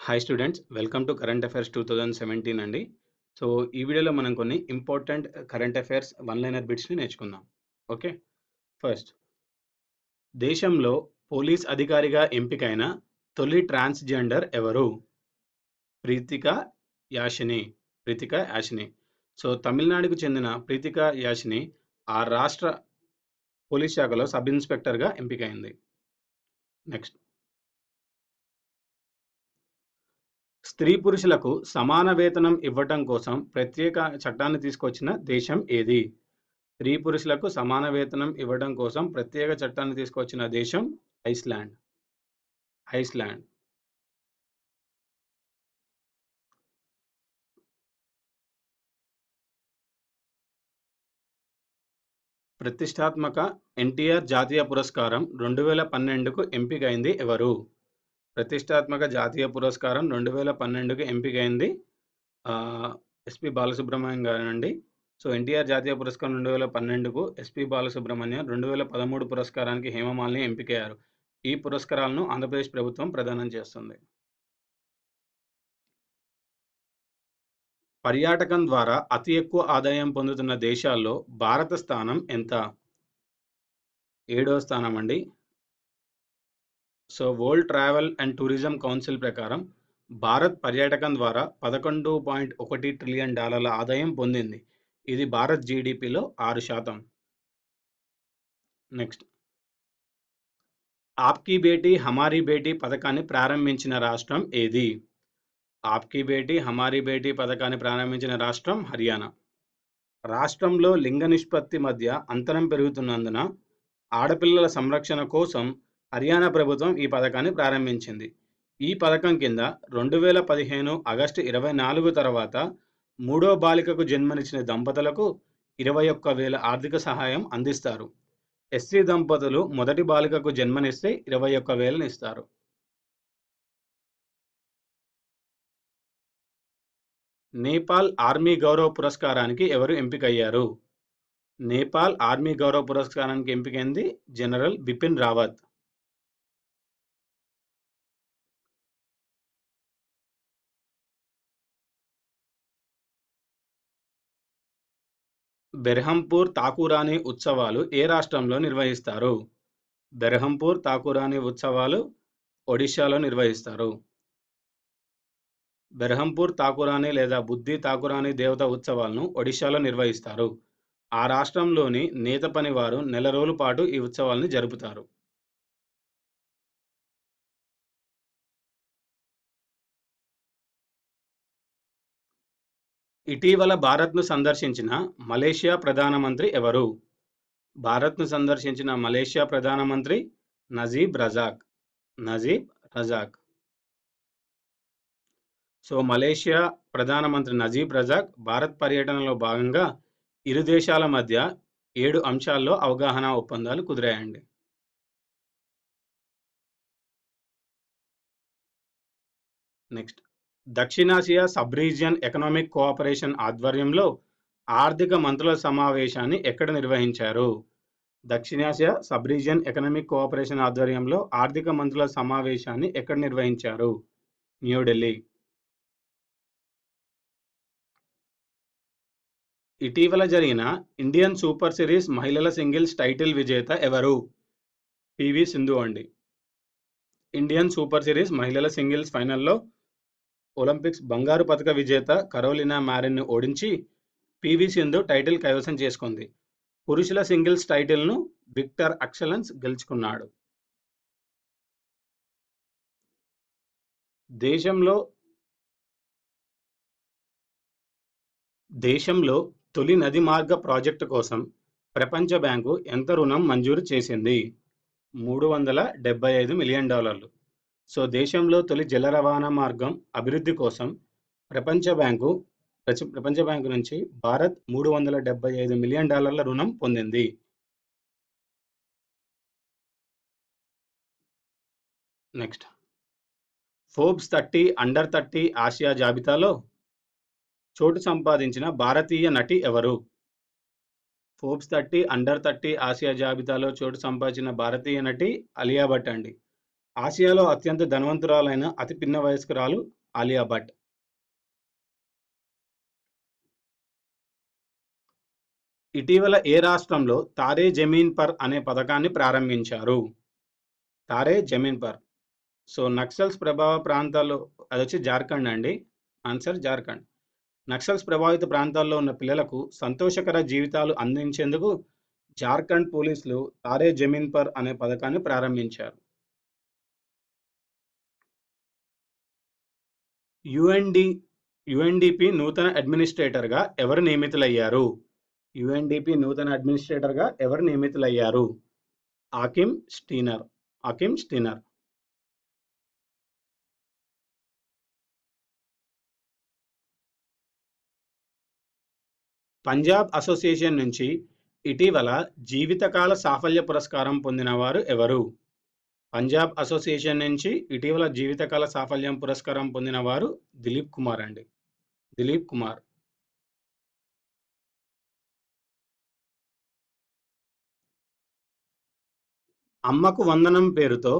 Hi students, welcome to current affairs 2017 అండి. So ఈ వీడియోలో మనం కొన్ని important current affairs one liner బిట్స్ని నేర్చుకుందాం. ఓకే, ఫస్ట్, దేశంలో పోలీస్ అధికారిగా ఎంపికైన తొలి ట్రాన్స్జెండర్ ఎవరు? ప్రీతికా యాషిని. ప్రీతికా యాషిని. సో తమిళనాడుకు చెందిన ప్రీతికా యాషిని ఆ రాష్ట్ర పోలీస్ శాఖలో సబ్ ఇన్స్పెక్టర్గా ఎంపికైంది. నెక్స్ట్, స్త్రీ పురుషులకు సమాన వేతనం ఇవ్వటం కోసం ప్రత్యేక చట్టాన్ని తీసుకొచ్చిన దేశం ఏది? స్త్రీ పురుషులకు సమాన వేతనం ఇవ్వడం కోసం ప్రత్యేక చట్టాన్ని తీసుకొచ్చిన దేశం ఐస్లాండ్. ఐస్లాండ్. ప్రతిష్టాత్మక ఎన్టీఆర్ జాతీయ పురస్కారం 2012కు ఎంపికైంది ఎవరు? ప్రతిష్టాత్మక జాతీయ పురస్కారం 2012కు ఎంపికైంది ఎస్పి బాలసుబ్రహ్మణ్యం గారండి. సో ఎన్టీఆర్ జాతీయ పురస్కారం 2012కు ఎస్పి బాలసుబ్రహ్మణ్యం, 2013 పురస్కారానికి హేమమాలిని ఎంపికయ్యారు. ఈ పురస్కారాలను ఆంధ్రప్రదేశ్ ప్రభుత్వం ప్రదానం చేస్తుంది. పర్యాటకం ద్వారా అతి ఎక్కువ ఆదాయం పొందుతున్న దేశాల్లో భారత స్థానం ఎంత? 7వ స్థానం అండి. So world travel and tourism council ప్రకారం భారత్ పర్యాటకం ద్వారా $11.1 ట్రిలియన్ ఆదాయం పొందింది. ఇది భారత్ జీడిపిలో 6%. నెక్స్ట్, ఆప్కీ బేటీ హమారీ బేటీ పథకాన్ని ప్రారంభించిన రాష్ట్రం ఏది? ఆప్కీ బేటీ హమారీ బేటీ పథకాన్ని ప్రారంభించిన రాష్ట్రం హర్యానా. రాష్ట్రంలో లింగ నిష్పత్తి మధ్య అంతరం పెరుగుతున్నందున ఆడపిల్లల సంరక్షణ కోసం హర్యానా ప్రభుత్వం ఈ పథకాన్ని ప్రారంభించింది. ఈ పథకం కింద 2015 ఆగస్టు 24 తర్వాత 3వ బాలికకు జన్మనిచ్చిన దంపతులకు 21,000 ఆర్థిక సహాయం అందిస్తారు. ఎస్సీ దంపతులు మొదటి బాలికకు జన్మనిస్తే 21,000 ఇస్తారు. నేపాల్ ఆర్మీ గౌరవ పురస్కారానికి ఎవరు ఎంపికయ్యారు? నేపాల్ ఆర్మీ గౌరవ పురస్కారానికి ఎంపికైంది జనరల్ బిపిన్ రావత్. బెర్హంపూర్ తాకూరాని ఉత్సవాలు ఏ రాష్ట్రంలో నిర్వహిస్తారు? బెర్హంపూర్ తాకూరాని ఉత్సవాలు ఒడిశాలో నిర్వహిస్తారు. బెర్హంపూర్ తాకూరాని లేదా బుద్ధి తాకూరాని దేవత ఉత్సవాలను ఒడిశాలో నిర్వహిస్తారు. ఆ రాష్ట్రంలోని నేత పని వారు నెల రోజుల పాటు ఈ ఉత్సవాలను జరుపుతారు. ఇటీవల భారత్ను సందర్శించిన మలేషియా ప్రధానమంత్రి ఎవరు? భారత్ను సందర్శించిన మలేషియా ప్రధానమంత్రి నజీబ్ రజాక్. నజీబ్ రజాక్. సో మలేషియా ప్రధానమంత్రి నజీబ్ రజాక్ భారత్ పర్యటనలో భాగంగా ఇరు దేశాల మధ్య 7 అంశాల్లో అవగాహన ఒప్పందాలు కుదిరాయండి. Next, దక్షిణాసియా sub region economic cooperation ఆధ్వర్యంలో ఆర్థిక మంత్రుల సమావేశాన్ని ఎక్కడ నిర్వహించారు? దక్షిణాసియా సబ్ రీజియన్ ఎకనామిక్ కోఆపరేషన్ ఆధ్వర్యంలో ఆర్థిక మంత్రుల సమావేశాన్ని ఎక్కడ నిర్వహించారు? న్యూఢిల్లీ. ఇటీవల జరిగిన ఇండియన్ సూపర్ సిరీస్ మహిళల సింగిల్స్ టైటిల్ విజేత ఎవరు? పివి సింధు అండి. ఇండియన్ సూపర్ సిరీస్ మహిళల సింగిల్స్ ఫైనల్లో ఒలింపిక్స్ బంగారు పతక విజేత కరోలినా మారిన్ను ఓడించి పివి సింధు టైటిల్ కైవసం చేసుకుంది. పురుషుల సింగిల్స్ టైటిల్ను విక్టర్ అక్సెలెన్స్ గెలుచుకున్నాడు. దేశంలో తొలి నది మార్గ ప్రాజెక్టు కోసం ప్రపంచ బ్యాంకు ఎంత రుణం మంజూరు చేసింది? $375 మిలియన్. సో దేశంలో తొలి జల రవాణా మార్గం అభివృద్ధి కోసం ప్రపంచ బ్యాంకు నుంచి భారత్ $375 మిలియన్ రుణం పొందింది. నెక్స్ట్, ఫోర్బ్స్ 30 అండర్ 30 ఆసియా జాబితాలో చోటు సంపాదించిన భారతీయ నటి ఎవరు? ఫోర్బ్స్ 30 అండర్ 30 ఆసియా జాబితాలో చోటు సంపాదించిన భారతీయ నటి అలియా భట్ అండి. ఆసియాలో అత్యంత ధనవంతురాలైన అతి పిన్న వయస్కురాలు ఆలియా భట్. ఇటీవల ఏ రాష్ట్రంలో తారే జమీన్ పర్ అనే పథకాన్ని ప్రారంభించారు? తారే జమీన్ పర్. సో, నక్సల్స్ ప్రభావ ప్రాంతాల్లో అదొచ్చి జార్ఖండ్ అండి. ఆన్సర్ జార్ఖండ్. నక్సల్స్ ప్రభావిత ప్రాంతాల్లో ఉన్న పిల్లలకు సంతోషకర జీవితాలు అందించేందుకు జార్ఖండ్ పోలీసులు తారే జమీన్ పర్ అనే పథకాన్ని ప్రారంభించారు. యుఎన్డి యుఎన్డిపి నూతన అడ్మినిస్ట్రేటర్గా ఎవరు నియమితులయ్యారు? యుఎన్డిపి నూతన అడ్మినిస్ట్రేటర్గా ఎవరు నియమితులయ్యారు? ఆకిమ్ స్టీనర్. ఆకిమ్ స్టీనర్. పంజాబ్ అసోసియేషన్ నుంచి ఇటీవల జీవితకాల సాఫల్య పురస్కారం పొందిన వారు ఎవరు? పంజాబ్ అసోసియేషన్ నుంచి ఇటీవల జీవితకాల సాఫల్యం పురస్కారం పొందిన వారు దిలీప్ కుమార్ అండి. దిలీప్ కుమార్. అమ్మకు వందనం పేరుతో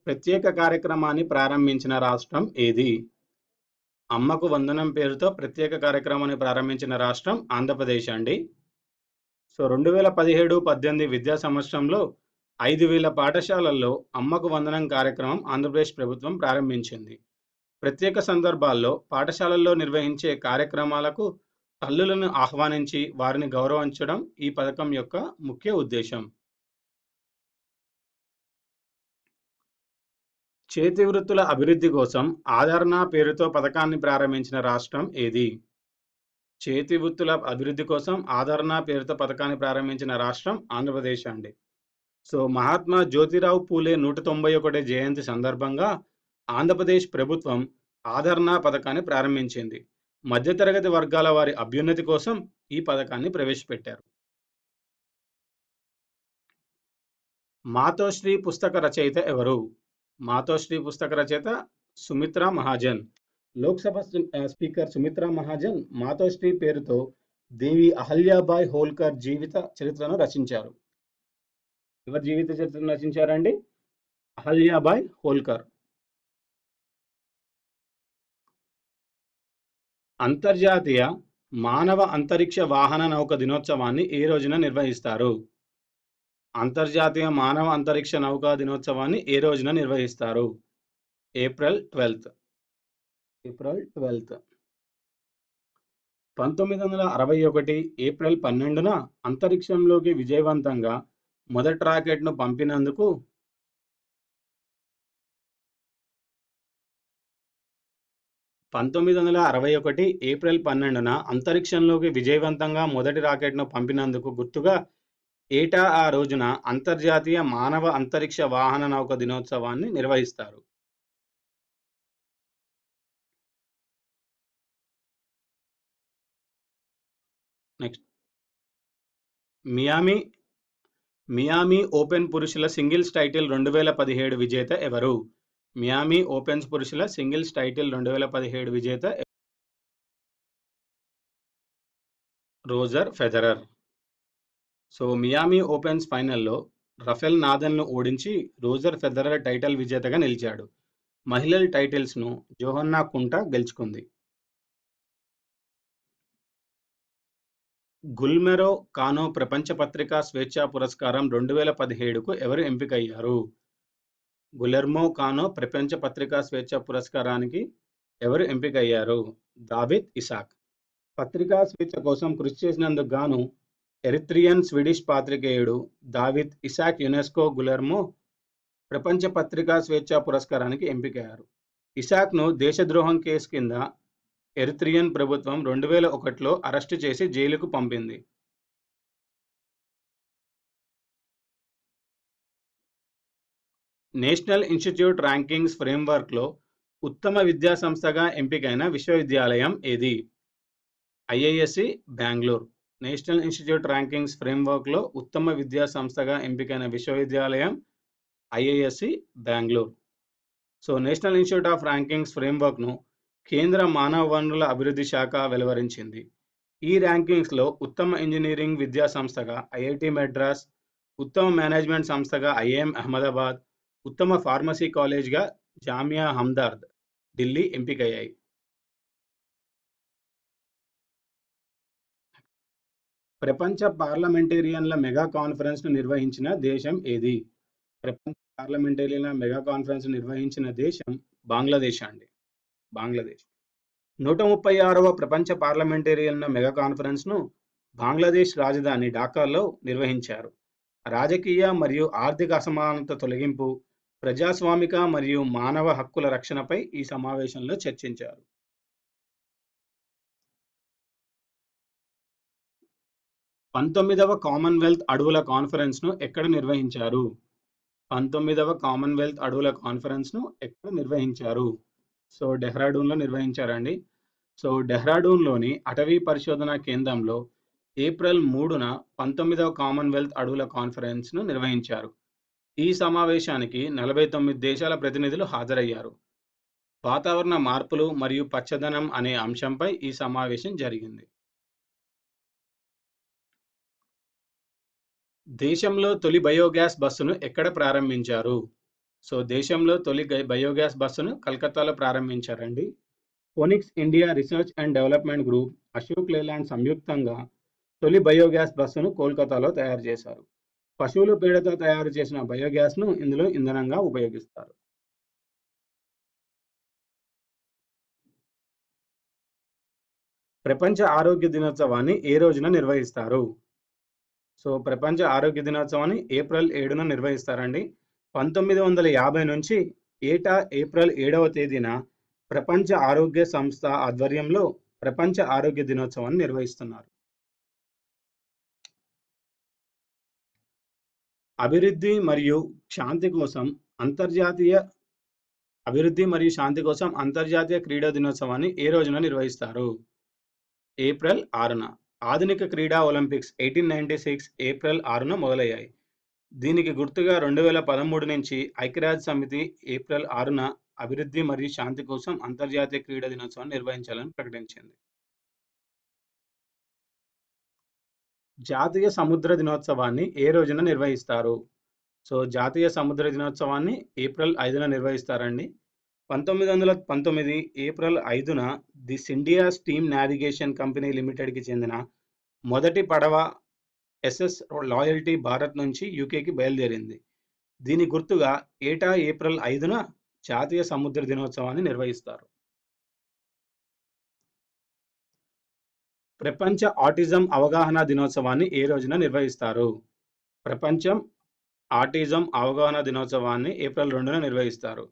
ప్రత్యేక కార్యక్రమాన్ని ప్రారంభించిన రాష్ట్రం ఏది? అమ్మకు వందనం పేరుతో ప్రత్యేక కార్యక్రమాన్ని ప్రారంభించిన రాష్ట్రం ఆంధ్రప్రదేశ్ అండి. సో, 2017-18 విద్యా సంవత్సరంలో 5,000 పాఠశాలల్లో అమ్మకు వందనం కార్యక్రమం ఆంధ్రప్రదేశ్ ప్రభుత్వం ప్రారంభించింది. ప్రత్యేక సందర్భాల్లో పాఠశాలల్లో నిర్వహించే కార్యక్రమాలకు తల్లులను ఆహ్వానించి వారిని గౌరవించడం ఈ పథకం యొక్క ముఖ్య ఉద్దేశం. చేతి వృత్తుల అభివృద్ధి కోసం ఆదరణ పేరుతో పథకాన్ని ప్రారంభించిన రాష్ట్రం ఏది? చేతి వృత్తుల అభివృద్ధి కోసం ఆదరణ పేరుతో పథకాన్ని ప్రారంభించిన రాష్ట్రం ఆంధ్రప్రదేశ్ అండి. సో, మహాత్మా జ్యోతిరావు పూలే 191 జయంతి సందర్భంగా ఆంధ్రప్రదేశ్ ప్రభుత్వం ఆదరణ పథకాన్ని ప్రారంభించింది. మధ్యతరగతి వర్గాల వారి అభ్యున్నతి కోసం ఈ పథకాన్ని ప్రవేశపెట్టారు. మాతోశ్రీ పుస్తక రచయిత ఎవరు? మాతోశ్రీ పుస్తక రచయిత సుమిత్రా మహాజన్. లోక్సభ స్పీకర్ సుమిత్రా మహాజన్ మాతోశ్రీ పేరుతో దేవి అహల్యాబాయ్ హోల్కర్ జీవిత చరిత్రను రచించారు. ఎవరి జీవిత చరిత్రను రచించారండి? అహల్యాబాయ్ హోల్కర్. అంతర్జాతీయ మానవ అంతరిక్ష వాహన నౌక దినోత్సవాన్ని ఏ రోజున నిర్వహిస్తారు? అంతర్జాతీయ మానవ అంతరిక్ష నౌకా దినోత్సవాన్ని ఏ రోజున నిర్వహిస్తారు? ఏప్రిల్ 12. ఏప్రిల్ 12. 1961 ఏప్రిల్ 12న అంతరిక్షంలోకి విజయవంతంగా మొదటి రాకెట్ను పంపినందుకు 1961 ఏప్రిల్ 12న అంతరిక్షంలోకి విజయవంతంగా మొదటి రాకెట్ను పంపినందుకు గుర్తుగా ఏటా ఆ రోజున అంతర్జాతీయ మానవ అంతరిక్ష వాహన నౌక దినోత్సవాన్ని నిర్వహిస్తారు. నెక్స్ట్, మియామి ఓపెన్ పురుషుల సింగిల్స్ టైటిల్ 2017 విజేత ఎవరు? మియామి ఓపెన్స్ పురుషుల సింగిల్స్ టైటిల్ 2017 విజేత Roger Federer. So, Miami opens ఫైనల్లో రఫెల్ నాదల్ను ఓడించి రోజర్ ఫెదరర్ టైటిల్ విజేతగా నిలిచాడు. మహిళల టైటిల్స్ను జోహన్నా కుంటా గెలుచుకుంది. గుల్మెరో కానో ప్రపంచ పత్రికా స్వేచ్ఛా పురస్కారం 2017కు ఎవరు ఎంపికయ్యారు? గులెర్మో కానో ప్రపంచ పత్రికా స్వేచ్ఛా పురస్కారానికి ఎవరు ఎంపికయ్యారు? దావిద్ ఇసాక్. పత్రికా స్వేచ్ఛ కోసం కృషి చేసినందుకు గాను ఎరిత్రియన్ స్వీడిష్ పాత్రికేయుడు దావిద్ ఇసాక్ యునెస్కో గులెర్మో ప్రపంచ పత్రికా స్వేచ్ఛా పురస్కారానికి ఎంపికయ్యారు. ఇసాక్ను దేశద్రోహం కేసు కింద ఎరిత్రియన్ ప్రభుత్వం 2001లో అరెస్టు చేసి జైలుకు పంపింది. నేషనల్ ఇన్స్టిట్యూట్ ర్యాంకింగ్స్ ఫ్రేమ్వర్క్లో ఉత్తమ విద్యా సంస్థగా ఎంపికైన విశ్వవిద్యాలయం ఏది? IISc Bengaluru. National institute rankings ఫ్రేమ్వర్క్లో ఉత్తమ విద్యా సంస్థగా ఎంపికైన విశ్వవిద్యాలయం IISc Bengaluru. So, national institute of rankings ఫ్రేమ్వర్క్ను కేంద్ర మానవ వనరుల అభివృద్ధి శాఖ వెలువరించింది. ఈ ర్యాంకింగ్స్లో ఉత్తమ ఇంజనీరింగ్ విద్యా సంస్థగా ఐఐటి మెడ్రాస్, ఉత్తమ మేనేజ్మెంట్ సంస్థగా ఐఐఎం అహ్మదాబాద్, ఉత్తమ ఫార్మసీ కాలేజ్‌గా జామియా హమ్దర్ద్, ఢిల్లీ ఎంపికయ్యాయి. ప్రపంచ పార్లమెంటేరియన్ల మెగా కాన్ఫరెన్స్‌ను నిర్వహించిన దేశం ఏది? ప్రపంచ పార్లమెంటేరియన్ల మెగా కాన్ఫరెన్స్ నిర్వహించిన దేశం బంగ్లాదేశ్ అండి. బంగ్లాదేశ్. 136వ ప్రపంచ పార్లమెంటేరియన్ల మెగా కాన్ఫరెన్స్‌ను బంగ్లాదేశ్ రాజధాని ఢాకాలో నిర్వహించారు. రాజకీయ మరియు ఆర్థిక అసమానత తొలగింపు, ప్రజాస్వామిక మరియు మానవ హక్కుల రక్షణపై ఈ సమావేశంలో చర్చించారు. 19వ కామన్వెల్త్ అడవుల కాన్ఫరెన్స్‌ను ఎక్కడ నిర్వహించారు? 19వ కామన్వెల్త్ అడవుల కాన్ఫరెన్స్‌ను ఎక్కడ నిర్వహించారు? సో, డెహ్రాడూన్‌లో నిర్వహించారండి. సో, డెహ్రాడూన్‌లోని అటవీ పరిశోధనా కేంద్రంలో ఏప్రిల్ 3న 19వ కామన్వెల్త్ అడవుల కాన్ఫరెన్స్‌ను నిర్వహించారు. ఈ సమావేశానికి 49 దేశాల ప్రతినిధులు హాజరయ్యారు. వాతావరణ మార్పులు మరియు పచ్చదనం అనే అంశంపై ఈ సమావేశం జరిగింది. దేశంలో తొలి బయోగ్యాస్ బస్సును ఎక్కడ ప్రారంభించారు? సో, దేశంలో తొలి బయోగ్యాస్ బస్సును కలకత్తాలో ప్రారంభించారండి. Phoenix India research and development group, Ashok Leyland సంయుక్తంగా తొలి బయోగ్యాస్ బస్సును కోల్కతాలో తయారు చేశారు. పశువుల పేడతో తయారు చేసిన బయోగ్యాస్‌ను ఇందులో ఇంధనంగా ఉపయోగిస్తారు. ప్రపంచ ఆరోగ్య దినోత్సవాన్ని ఏ రోజున నిర్వహిస్తారు? సో, ప్రపంచ ఆరోగ్య దినోత్సవాన్ని ఏప్రిల్ 7న నిర్వహిస్తారండి. 1950 నుంచి ఏటా ఏప్రిల్ 7వ తేదీన ప్రపంచ ఆరోగ్య సంస్థ ఆధ్వర్యంలో ప్రపంచ ఆరోగ్య దినోత్సవాన్ని నిర్వహిస్తున్నారు. అభివృద్ధి మరియు శాంతి కోసం అంతర్జాతీయ అంతర్జాతీయ క్రీడా దినోత్సవాన్ని ఏ రోజున నిర్వహిస్తారు? ఏప్రిల్ 6న. ఆధునిక క్రీడా ఒలింపిక్స్ 1896 ఏప్రిల్ 6న మొదలయ్యాయి. దీనికి గుర్తుగా 2013 నుంచి ఐక్యరాజ్య సమితి ఏప్రిల్ 6న అభివృద్ధి మరియు శాంతి కోసం అంతర్జాతీయ క్రీడా దినోత్సవాన్ని నిర్వహించాలని ప్రకటించింది. జాతీయ సముద్ర దినోత్సవాన్ని ఏ రోజున నిర్వహిస్తారు? సో, జాతీయ సముద్ర దినోత్సవాన్ని ఏప్రిల్ 5న నిర్వహిస్తారండి. 1919 ఏప్రిల్ 5న the Scindia steam navigation company లిమిటెడ్‌కి చెందిన మొదటి పడవ ఎస్ఎస్ లాయల్టీ భారత్ నుంచి యూకేకి బయలుదేరింది. దీని గుర్తుగా ఏటా ఏప్రిల్ 5న జాతీయ సముద్ర దినోత్సవాన్ని నిర్వహిస్తారు. ప్రపంచ ఆటిజం అవగాహన దినోత్సవాన్ని ఏ రోజున నిర్వహిస్తారు? ప్రపంచం ఆటిజం అవగాహన దినోత్సవాన్ని ఏప్రిల్ 2న నిర్వహిస్తారు.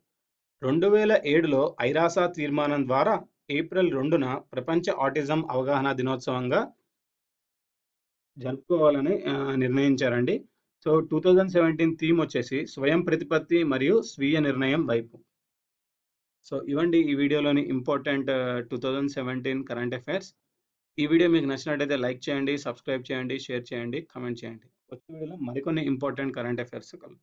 2007లో ఐరాస తీర్మానం ద్వారా ఏప్రిల్ 2న ప్రపంచ ఆటిజం అవగాహన దినోత్సవంగా జరుపుకోవాలని నిర్ణయించారండి. సో, 2017 థీమ్ వచ్చేసి స్వయం ప్రతిపత్తి మరియు స్వీయ నిర్ణయం వైపు. సో, ఇవండి ఈ వీడియోలోని ఇంపార్టెంట్ 2017 కరెంట్ అఫైర్స్. ఈ వీడియో మీకు నచ్చినట్టయితే లైక్ చేయండి, సబ్స్క్రైబ్ చేయండి, షేర్ చేయండి, కామెంట్ చేయండి. వచ్చే వీడియోలో మరికొన్ని ఇంపార్టెంట్ కరెంట్ అఫైర్స్ కలుద్దాం.